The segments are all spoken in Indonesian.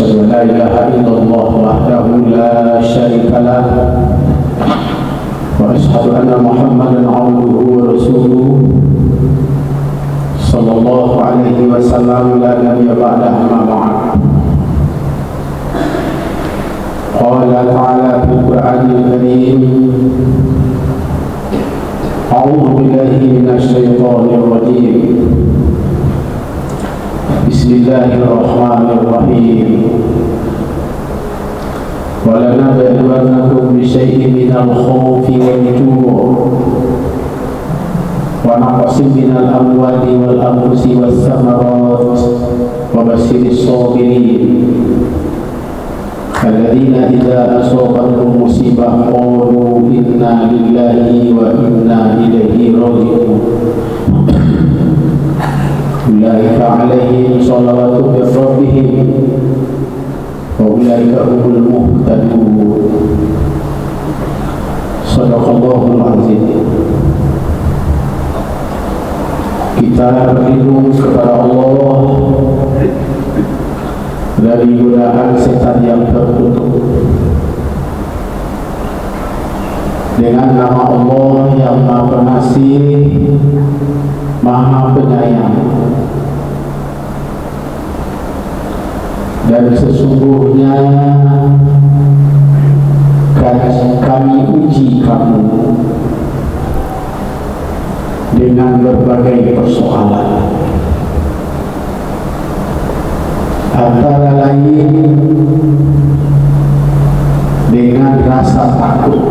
أشهد أن لا إله إلا الله وحده لا شريك له وأشهد أن محمدا عبده ورسوله صلى الله عليه وسلم لا نبي بعده أما بعد. قال تعالى في القرآن الكريم: أعوذ بالله من الشيطان الرجيم. بسم الله الرحمن الرحيم. ولنبلونكم بشيء من الخوف والجوع ونقص من الأموال والأنفس والثمرات وبشر الصابرين الذين إذا أصابتهم مصيبة قالوا إنا لله وإنا إليه راجعون أولئك عليهم صلوات من ربهم وأولئك هم المهتدون. صدق Allahul Azim. Kita berlindung kepada Allah dari godaan setan yang terkutuk dengan nama Allah yang Maha Pengasih, Maha Penyayang. Dan sesungguhnya kami uji kamu dengan berbagai persoalan, antara lain dengan rasa takut,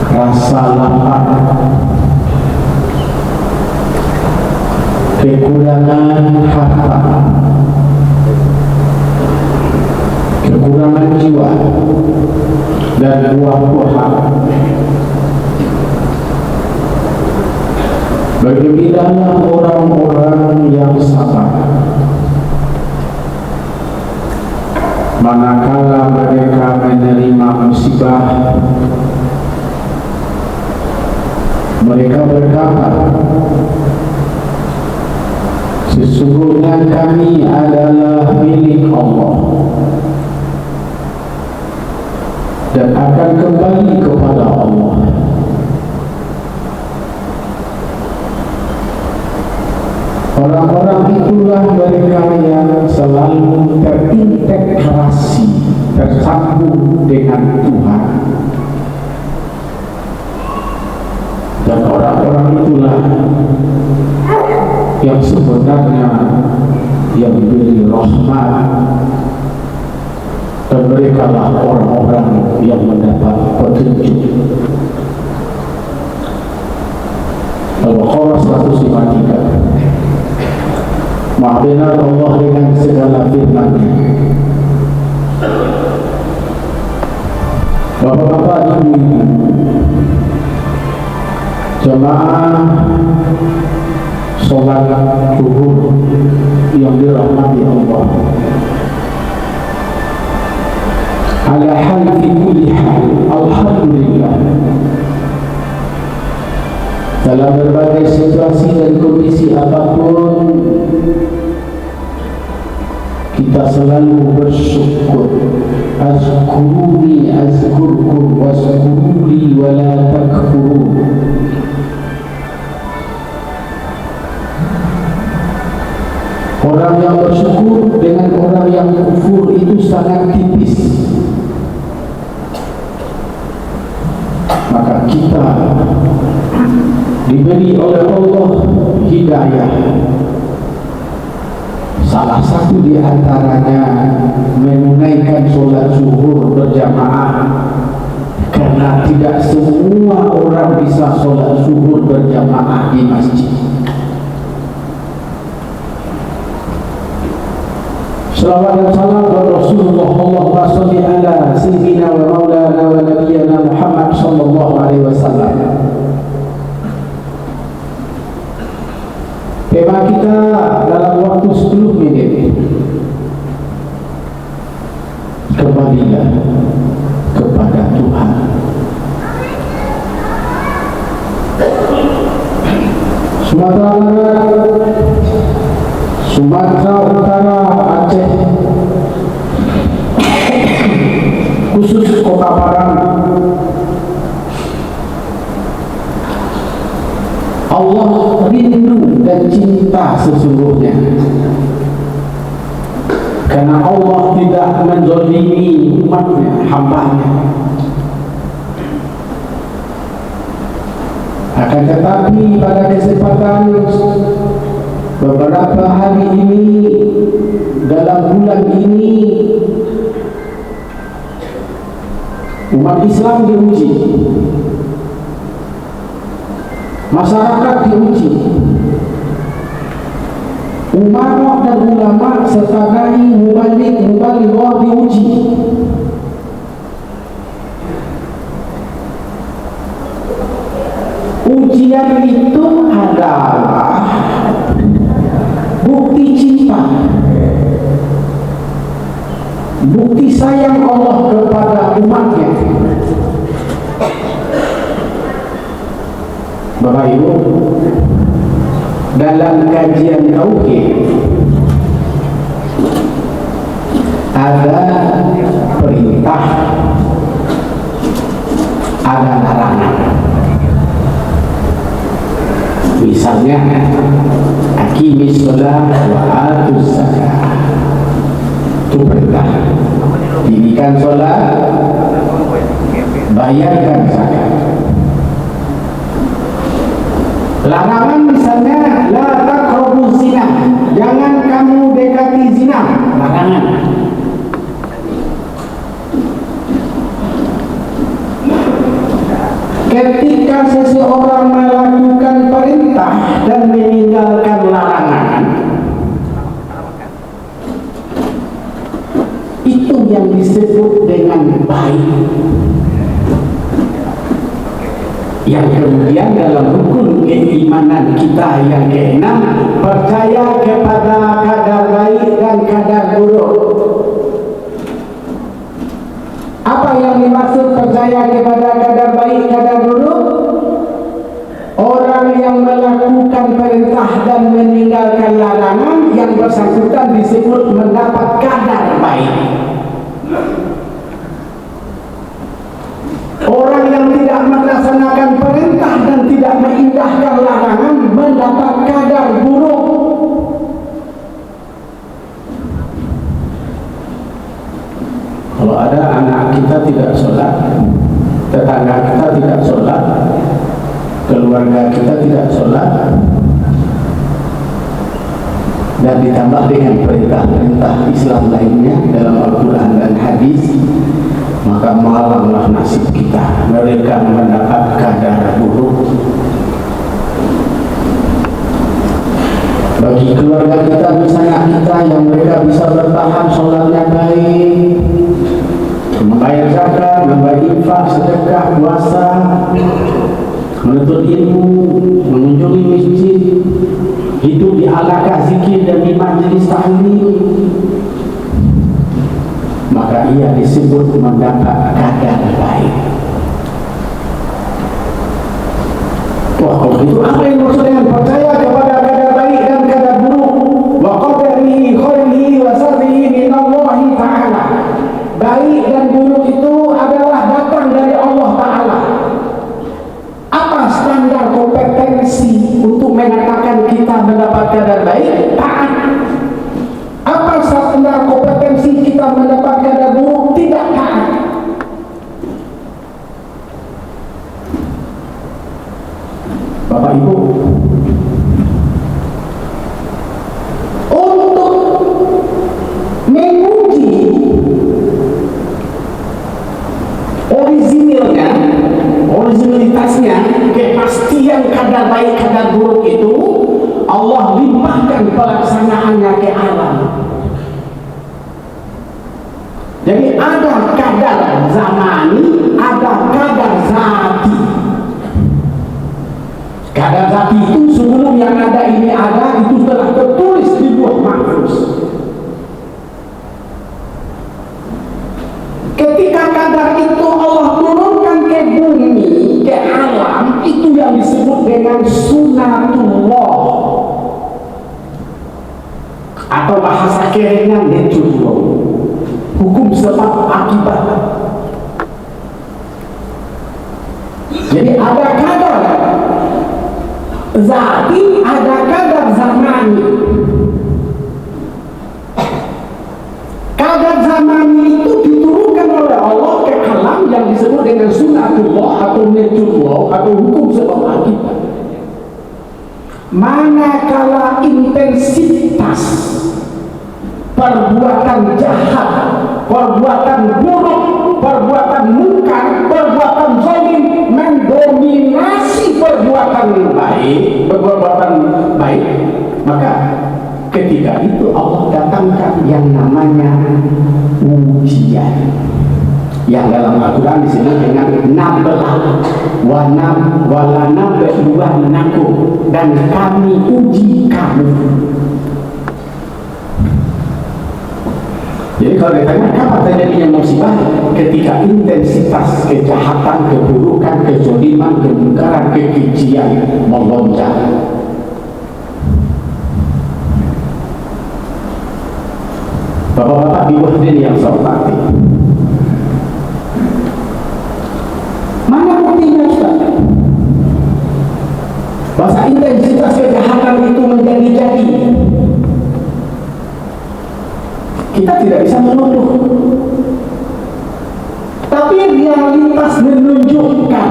rasa lapar, kekurangan harta, kekurangan jiwa, dan buah-buahan. Bergembiralah orang-orang yang sabar, manakala mereka menerima musibah. Mereka berkata, sesungguhnya kami adalah milik Allah dan akan kembali kepada Allah. Orang-orang itulah mereka yang selalu terintegrasi, tersambung dengan Tuhan. Dan orang-orang itulah yang sebenarnya yang diberi rahmat, dan mereka lah orang-orang yang mendapat petunjuk. Al-Baqarah 153. Maha benar Allah dengan segala firman-Nya. Bapak-bapak, ibu-ibu, jemaah sholat zuhur yang dirahmati Allah, ala hal fi kulli hal, alhamdulillah, dalam berbagai situasi dan kondisi apapun kita selalu bersyukur. Azkuruni azkurkum wazkuruli wala takfurun. Orang yang bersyukur dengan orang yang kufur itu sangat tipis. Maka kita diberi oleh Allah hidayah. Salah satu di antaranya menunaikan sholat zuhur berjamaah, karena tidak semua orang bisa sholat zuhur berjamaah di masjid. Salawat dan salam kepada Rasulullah, Allahumma sholli ala sayyidina wa maulana wa nabiyyina Muhammad sallallahu alaihi wasallam. Tema kita dalam waktu 10 menit, kembalilah kepada Tuhan. Sumatera Barat, Sumatera Utara, pencipta sesungguhnya. Karena Allah tidak menzalimi umatnya, hambanya. Akan tetapi pada kesempatan beberapa hari ini, dalam bulan ini, umat Islam diuji, masyarakat diuji, umat dan ulama serta dai mubalighah diuji. Ujian itu adalah bukti cinta, bukti sayang Allah kepada umatnya. Bapak Ibu, dalam kajian tauhid ada perintah, ada larangan. Misalnya, aqimis shalah wa atuz zakah, itu perintah. Dirikan sholat, bayarkan zakat. Larangan misalnya, la taqrabuz zina, jangan kamu dekati zina, larangan. Ketika seseorang melakukan perintah dan meninggalkan larangan, itu yang disebut dengan baik. Yang kemudian dalam rukun keimanan kita yang keenam, percaya kepada kadar baik dan kadar buruk. Apa yang dimaksud percaya kepada kadar baik, kadar buruk? Orang yang melakukan perintah dan meninggalkan larangan, yang bersangkutan disebut mendapat kadar baik. Orang yang tidak melaksanakan perintah dan tidak mengindahkan larangan mendapat kadar buruk. Kalau ada anak kita tidak sholat, tetangga kita tidak sholat, keluarga kita tidak sholat, dan ditambah dengan perintah-perintah Islam lainnya dalam Al-Quran dan hadis, maka malanglah nasib kita. Mereka mendapat kadar buruk. Bagi keluarga kita, misalnya kita yang mereka bisa bertahan sholatnya baik, membayar zakat, membayar infak, sedekah, puasa, menuntut ilmu, mengunjungi masjid, hidup di halaqah zikir dan di majelis tahlim, maka ia disebut mendapat kadar baik. Wah, kalau itu apa yang maksud dengan percaya kepada kadar baik dan kadar buruk? Wa qadarihi khairihi wa syarrihi min Allah Ta'ala. Baik dan buruk itu adalah datang dari Allah Ta'ala. Apa standar kompetensi untuk mengatakan kita mendapat kadar baik? Taat. Apa standar kompetensi kita mendapat kadar buruk? Tidak taat. Bapak Ibu, untuk menguji originalitasnya, kepastian kadar baik kadar buruk itu, Allah limpahkan pelaksanaannya ke alam. Jadi ada kadar zamani, ada kadar zati. Kadar zati itu sebelum yang ada ini ada, itu telah tertulis di Lauh Mahfuz. Ketika kadar itu Allah turunkan ke bumi, ke alam, itu yang disebut dengan sunatullah, atau bahasa kerennya nature, hukum sebab akibat. Jadi ada kadar zati, ada kadar zaman. namanya itu diturunkan oleh Allah ke alam yang disebut dengan sunatullah atau nurullah atau hukum sebab akibat. Manakala intensitas perbuatan jahat, perbuatan buruk, perbuatan mungkar, perbuatan zalim mendominasi perbuatan baik, maka ketika itu Allah datangkan yang namanya ujian, yang dalam Al-Quran disebut dengan nablah walana beluanaku, dan kami uji kamu. Jadi kalau ditanya kapan terjadinya musibah, ketika intensitas kejahatan, keburukan, kezaliman, kemungkaran, kekejian melonjak. Bapak-bapak ibu hadirin yang saya hormati, mana buktinya Ustaz? Bahasa intensitas kejahatan itu menjadi-jadi. Kita tidak bisa menuduh, tapi realitas menunjukkan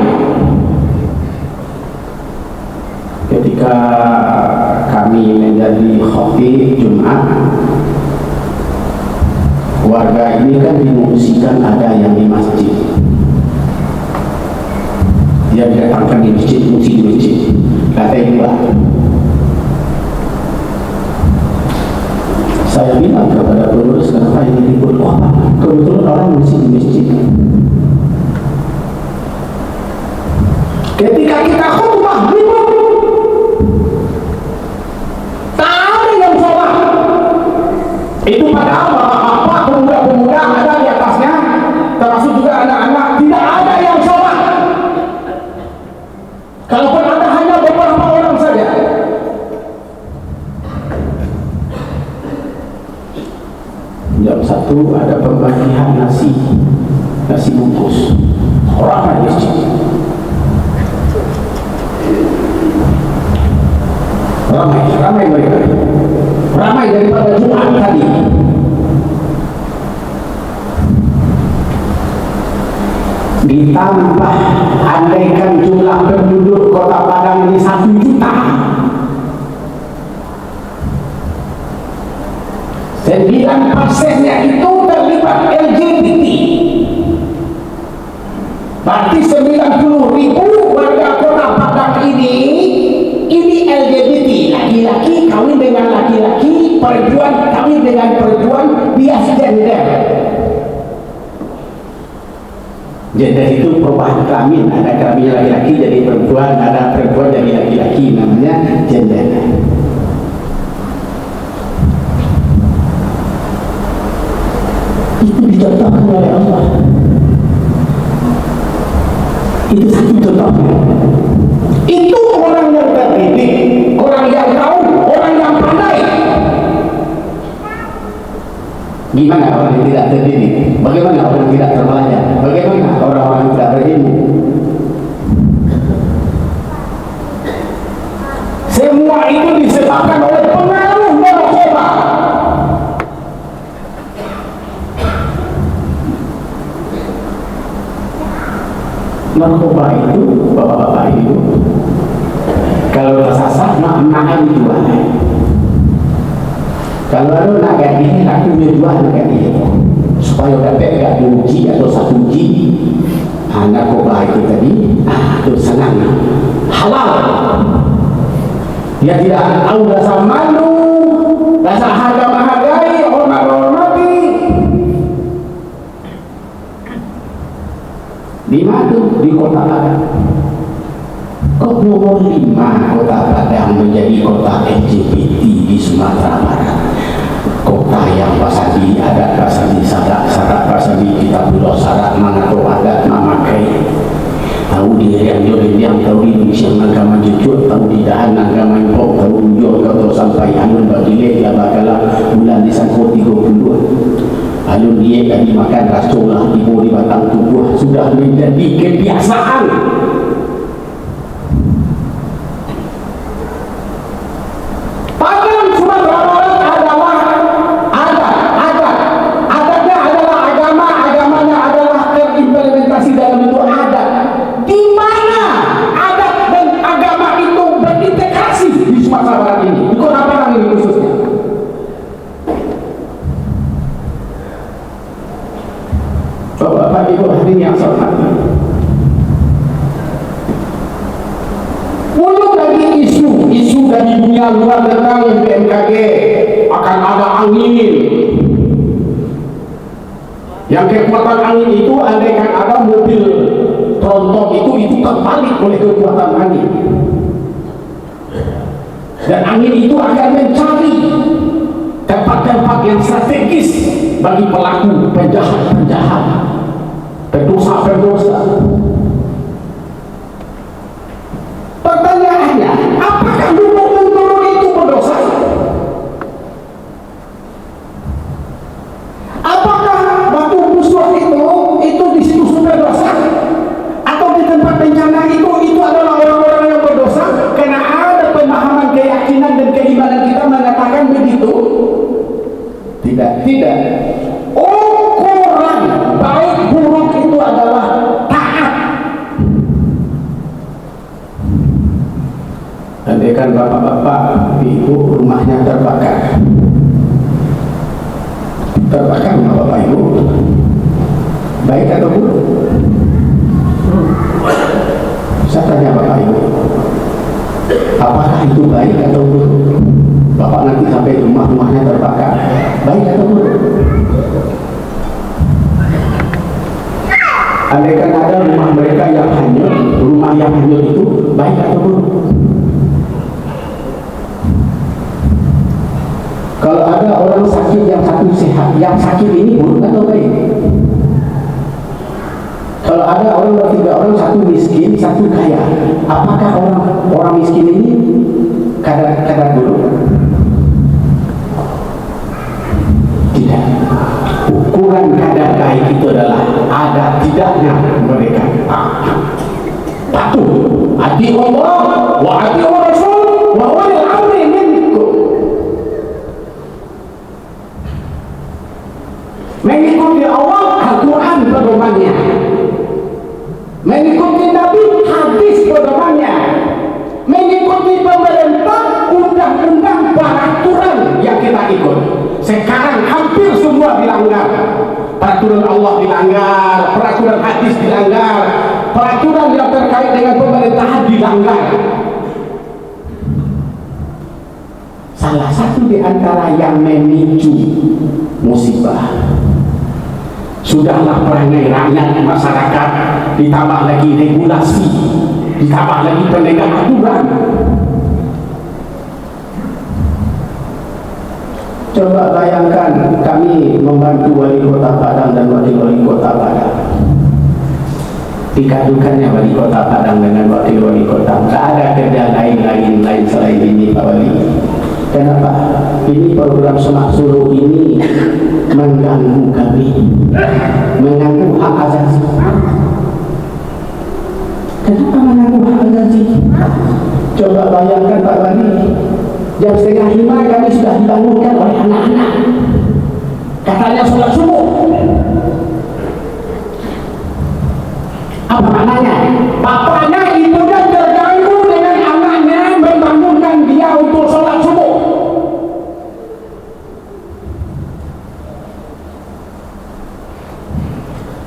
ketika kami menjadi khatib Jumat, warga ini kan dimungsikan, ada yang di masjid, dia didatangkan di masjid, mungsi di masjid, kata ibu. Saya bilang kepada pengurus, kenapa ini ribut? Oh, kebetulan orang mesti di masjid. Ketika kita khutbah ribut, tak ada yang sholat. Itu padahal apa pemuda-pemuda ada di atasnya, termasuk juga anak-anak, tidak ada yang sholat. Kalaupun ada hanya beberapa orang saja. Jam 1 ada pembagian nasi bungkus, orang di masjid, ramai mereka, ramai daripada Jumat tadi. Ditambah andaikan jumlah penduduk Kota Padang ini 1 juta, 9%-nya itu terlibat LGBT. Berarti 90.000 warga Kota Padang ini LGBT. Laki-laki kawin dengan laki-laki, perempuan kawin dengan perempuan, bias gender. Gender itu perubahan kelamin, ada kelamin laki-laki jadi perempuan, ada perempuan jadi laki-laki, namanya gender. Itu dicontohkan oleh Allah. Itu satu contohnya. Itu orang yang terdidik, orang yang tahu, orang yang pandai. Gimana orang yang tidak terdidik? Bagaimana orang yang tidak terpelajar? Bagaimana orang-orang yang tidak berilmu? Semua itu disebabkan oleh pengaruh narkoba. Narkoba itu, bapak-bapak itu, kalau tersasar, mak-makan dijual. Kalau ada nak ganti, aku jual nak ganti, supaya dapat gak diuji atau 1 uji. Narkoba itu tadi, itu senang, halal. Dia tidak tahu rasa malu, rasa harga menghargai, hormat-hormati. Di mana? Di Kota Padang. Kok nomor 5 Kota Padang menjadi kota LGBT di Sumatera Barat? Kota yang pasadi adat, pasadi syarat, pasadi kitabullah syarat, mengatur adat, memakai. Tahu dia yang tahu di Indonesia agama jujur, tahu di dahan agama impor, tahu jujur kau sampai anun bagi dia bakalah bulan disangkut 32. Lalu dia yang dimakan rasulullah ibu di batang tubuh sudah menjadi kebiasaan. Padang Sumatera Barat adalah adatnya adalah Bapak Ibu hadirin yang saya hormati, belum lagi isu dari dunia luar tentang BMKG akan ada angin. Yang kekuatan angin itu andaikan ada mobil tronton itu terbalik oleh kekuatan angin. Dan angin itu akan mencari tempat-tempat yang strategis bagi pelaku penjahat, pendosa. Pertanyaannya, apakah gunung turun itu berdosa? Apakah batu busuk itu di situ sudah dosa? Atau di tempat bencana itu adalah orang-orang yang berdosa? Karena ada pemahaman, keyakinan dan keimanan kita mengatakan begitu. Tidak. Ukuran baik buruk itu adalah taat. Andaikan bapak-bapak, ibu rumahnya terbakar nggak bapak ibu? Baik atau buruk? Saya tanya bapak ibu, apakah itu baik atau buruk? Bapak nanti sampai rumahnya terbakar, baik atau buruk? Andaikan ada rumah mereka yang hanyut, rumah yang hanyut itu baik atau buruk? Kalau ada orang sakit, yang satu sehat, yang sakit ini buruk atau baik? Kalau ada tiga orang, satu miskin, satu kaya, apakah orang miskin ini kadar buruk? Tidak. Ukuran kadar baik itu adalah ada tidaknya mereka patuh. Ati Allah wa ati Rasul wa ulil amri minkum. Mengikuti Allah, Al-Quran pedomannya. Mengikuti Nabi, hadis pedomannya. Mengikuti pemerintah, undang-undang, peraturan yang kita ikut. Sekarang hampir semua dilanggar. Peraturan Allah dilanggar, peraturan hadis dilanggar, peraturan yang terkait dengan pemerintahan dilanggar. Salah satu di antara yang memicu musibah, sudahlah perangai rakyat masyarakat, ditambah lagi regulasi, ditambah lagi penegak aturan. Coba bayangkan kami membantu wali kota Padang dan wakil wali kota Padang. Dikadukannya wali kota Padang dengan wakil wali kota, tak ada kerja lain selain ini Pak Wali. Kenapa? Ini program Semak Solo ini mengganggu kami, mengganggu hak asasi. Kenapa mengganggu hak asasi? Coba bayangkan Pak Wali, jam 4:30 kami sudah dibangunkan oleh anak-anak, katanya sholat subuh. Apa maknanya? Bapaknya, ibunya terganggu dengan anaknya membangunkan dia untuk sholat subuh.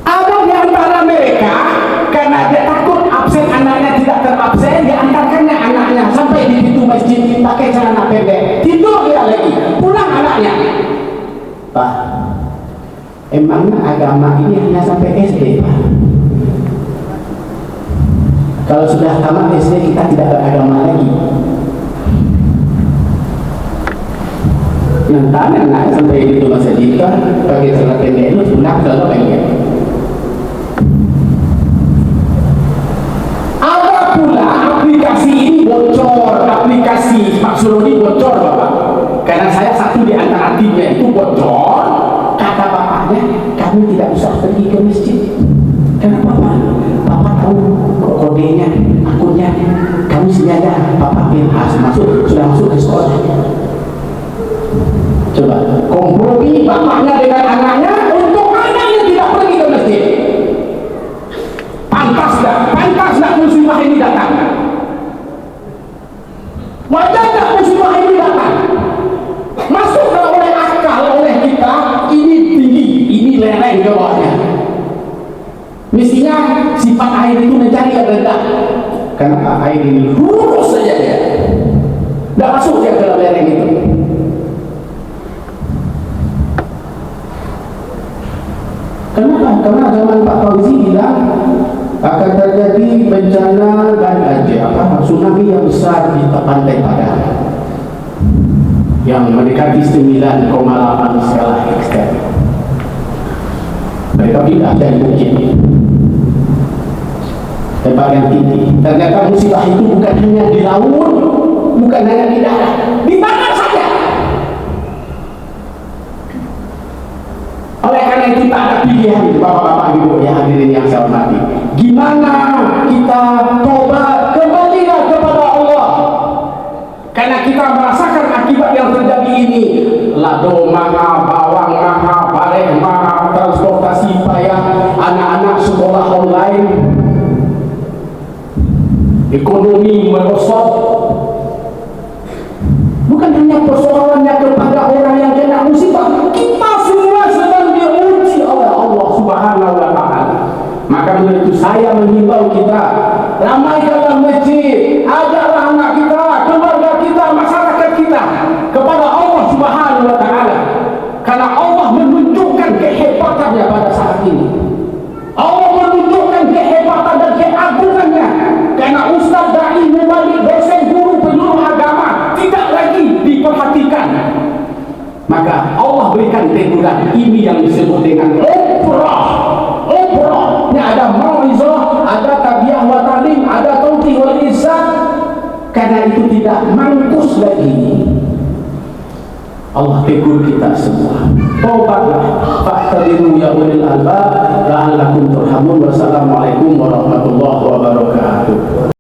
Ada di antara mereka, karena dia takut absen anaknya tidak terabsen, diantarkannya anaknya sampai di pintu masjid pakai celana pendek, tidur dia lagi, pulang anaknya. Pak, emangnya agama ini hanya sampai SD, Pak? Kalau sudah tamat SD kita tidak beragama lagi. Nanti anak sampai di rumah masjid kan pakai celana pendek itu pulang kalau pengen. Ada pula aplikasi ini bocor, aplikasi Pak Suroni bocor Bapak. Karena saya satu di antara timnya itu bocor, kata bapaknya kami tidak usah pergi ke masjid. Kenapa Pak? Bapak tahu kodenya, akunnya, kami sengaja Bapak harus sudah masuk ke sekolah. Coba kompromi bapaknya dengan anaknya untuk anaknya tidak pergi ke masjid. Pantas nggak musibah ini datang? Wajar nggak musibah ini datang? Masuklah oleh akal oleh kita, ini tinggi, ini lereng ke bawahnya. Mestinya sifat air itu mencari yang rendah. Kenapa air ini lurus saja dia, tidak masuk dia ke dalam lereng itu. Kenapa? Karena zaman Pak Fauzi bilang akan terjadi bencana dan tsunami yang besar di pantai Padang yang mendekati 9,8 skala Richter. Mereka pindah dari bukit tempat yang tinggi. Ternyata musibah itu bukan hanya di laut, bukan hanya di darat, di mana saja. Oleh karena itu tak ada pilihan, bapak-bapak ibu yang hadirin yang saya hormati. Gimana kita tobat, kembalilah kepada Allah. Karena kita merasakan akibat yang terjadi ini. Lado mahal, bawang mahal, barang mahal, transportasi payah, anak-anak sekolah online, ekonomi merosot. Bukan hanya persoalannya kepada orang yang kena musibah, kita semua sedang diuji oleh Allah Subhanahu wa Ta'ala. Maka dari itu saya mengimbau kita, ramaikanlah masjid, ajarlah anak kita, keluarga kita, masyarakat kita kepada Allah Subhanahu wa Ta'ala. Karena Allah menunjukkan kehebatannya pada saat ini. Allah menunjukkan kehebatan dan keagungannya. Karena ustaz, dai, mubalik, dosen, guru, penyuluh agama tidak lagi diperhatikan. Maka Allah berikan teguran. Ini yang disebut dengan umrah. Umrah. Ini ada mau'izah, ada tabiah wa talim, ada tauqih wal izzat. Karena itu tidak mangkus lagi. Allah tegur kita semua. Taubatlah, fa'tabiru ya ulil albab la'allakum turhamun. Wassalamualaikum warahmatullahi wabarakatuh.